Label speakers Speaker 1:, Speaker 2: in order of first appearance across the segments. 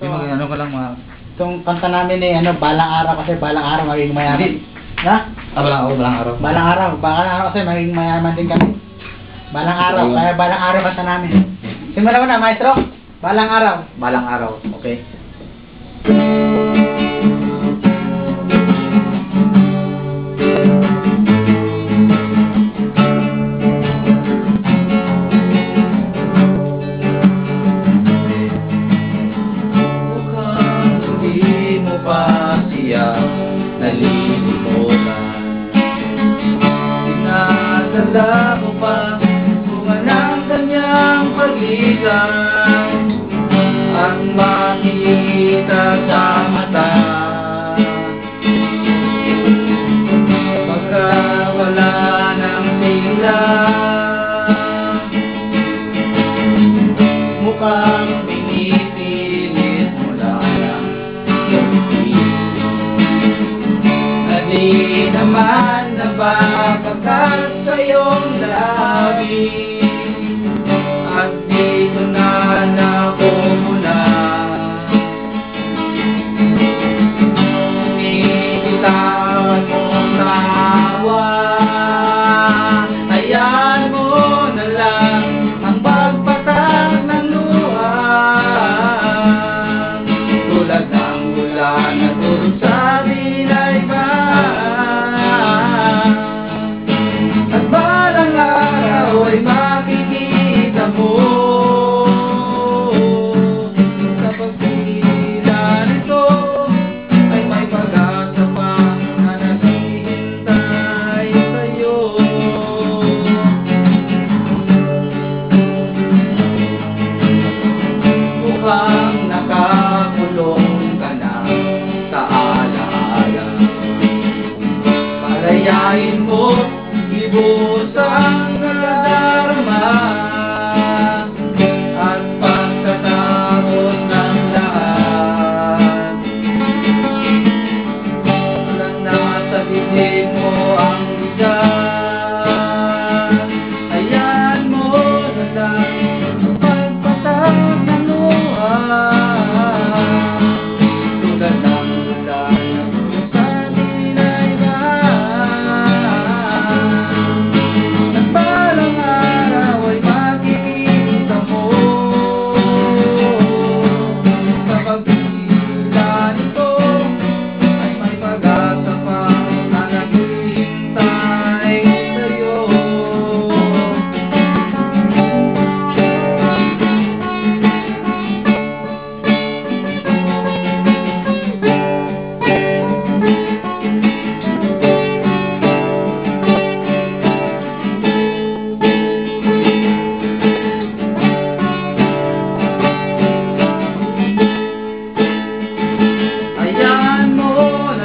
Speaker 1: Yung ano ko lang mga...
Speaker 2: Itong kanta namin eh, ano, balang araw kasi balang araw magiging mayaman. Ha?
Speaker 1: Balang araw.
Speaker 2: Balang araw kasi magiging mayaman din kami. Balang araw, kaya balang araw kanta namin. Simulan mo na, maestro. Balang araw.
Speaker 1: Balang araw, okay.
Speaker 3: Nalilimutan, dinadala ko pa bunga ng kanyang pagitan at makita sa mata pagka wala ng tila, mukhang pinipilit mo lang di naman nababagat sa iyong labi at dito na nakumula. Binibitawan mo tawa, hayaan mo na lang ang pagpatak ng luha tulad ng ulan na tulog sa binay ba. Ay makikita mo sa pagpila nito ay may pag-asa pa na naghihintay sa'yo. Mukhang nakakulong ka na sa alaala, palayain mo ibus ang nadarama at pagkatapos ng lahat. Walang nasa bibig mo ang bigat, hayaan mo na lang pagpatak ng luha tulad ng ulan na sa binayba.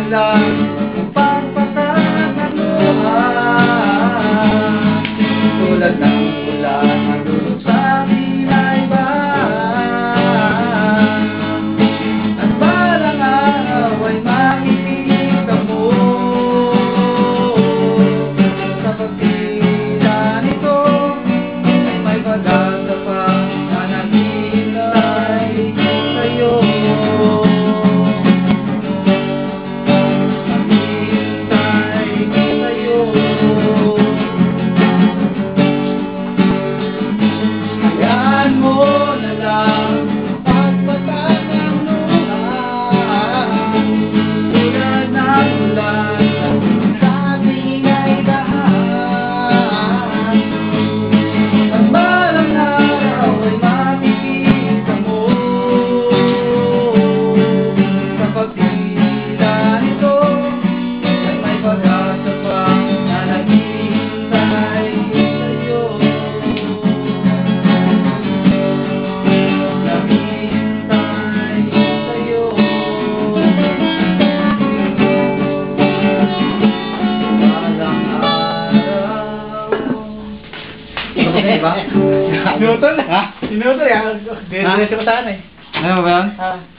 Speaker 3: Ang pagpatak ng luha tulad ng ulan na dulot sa binayba at balang araw ay makikita mo sa pagpila nito ay may pag-asa pa na naghihintay sa'yo.
Speaker 2: Diba? Sinutol na.
Speaker 1: Ha?
Speaker 2: Sinutol yan. Diretso ko sana eh.
Speaker 1: Ano ba yan?
Speaker 2: Ha?